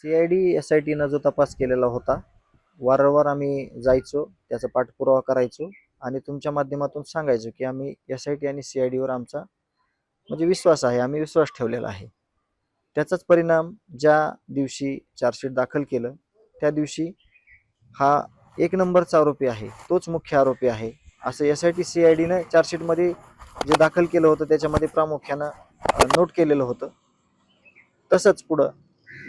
CID SITनं जो तपास केलेला होता, वारंवार आम्ही जायचो, त्याचा पाठपुरावा करायचो आणि तुमच्या माध्यमातून सांगायचो की आम्ही SIT आणि CIDवर आमचा म्हणजे विश्वास आहे, आम्ही विश्वास ठेवलेला आहे. त्याचाच परिणाम ज्या दिवशी चार्जशीट दाखल केलं त्या दिवशी हा एक नंबरचा आरोपी आहे, तोच मुख्य आरोपी आहे असं SIT CIDनं चार्जशीटमध्ये जे दाखल केलं होतं त्याच्यामध्ये प्रामुख्यानं नोट केलेलं होतं. तसंच पुढं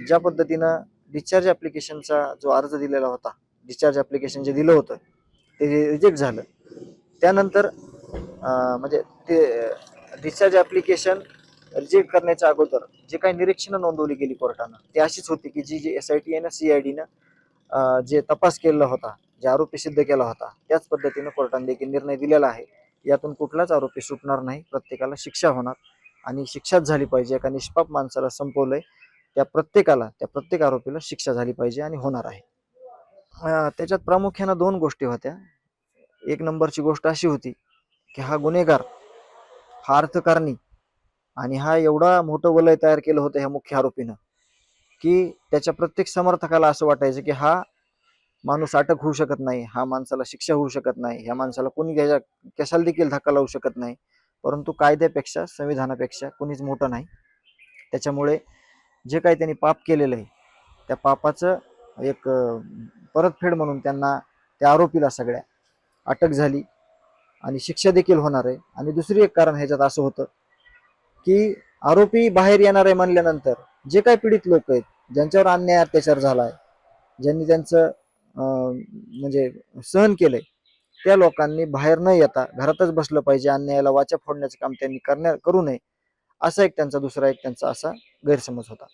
ज्या पद्धतीनं डिस्चार्ज ॲप्लिकेशनचा जो अर्ज दिलेला होता, डिस्चार्ज ॲप्लिकेशन जे दिलं होतं ते रिजेक्ट झालं. त्यानंतर म्हणजे ते डिस्चार्ज ॲप्लिकेशन रिजेक्ट करण्याच्या अगोदर जे काही निरीक्षणं नोंदवली गेली कोर्टानं ती अशीच होती की जी SIT आणि CIDनं जे तपास केलेला होता, जे आरोपी सिद्ध केला होता त्याच पद्धतीनं कोर्टाने देखील निर्णय दिलेला आहे. यातून कुठलाच आरोपी सुटणार नाही, प्रत्येकाला शिक्षा होणार आणि शिक्षाच झाली पाहिजे. एका निष्पाप माणसाला संपवलंय त्या प्रत्येक आरोपीला शिक्षा झाली पाहिजे आणि होणार आहे. त्याच्यात प्रामुख्यानं दोन गोष्टी होत्या. एक नंबरची गोष्ट अशी होती की हा गुन्हेगार, हा अर्थकारणी आणि हा एवढा मोठं वलय तयार केलं होतं ह्या मुख्य आरोपीनं की त्याच्या प्रत्येक समर्थकाला असं वाटायचं की हा माणूस अटक होऊ शकत नाही, हा माणसाला शिक्षा होऊ शकत नाही, ह्या माणसाला कोणी कशाला देखील धक्का लावू शकत नाही. परंतु कायद्यापेक्षा संविधानापेक्षा कोणीच मोठं नाही. त्याच्यामुळे जे काही त्यांनी पाप केलेलं आहे त्या पापाचं एक परतफेड म्हणून त्यांना त्या आरोपीला सगळ्या अटक झाली आणि शिक्षा देखील होणार आहे. आणि दुसरी एक कारण ह्याच्यात असं होतं की आरोपी बाहेर येणार आहे म्हणल्यानंतर जे काही पीडित लोक आहेत, ज्यांच्यावर अन्याय अत्याचार झालाय, ज्यांनी त्यांचं म्हणजे सहन केलंय, त्या लोकांनी बाहेर न येता घरातच बसलं पाहिजे, अन्यायाला वाचा फोडण्याचं काम त्यांनी करू नये, असा एक त्यांचा दुसरा एक त्यांचा असा गैरसमज होता.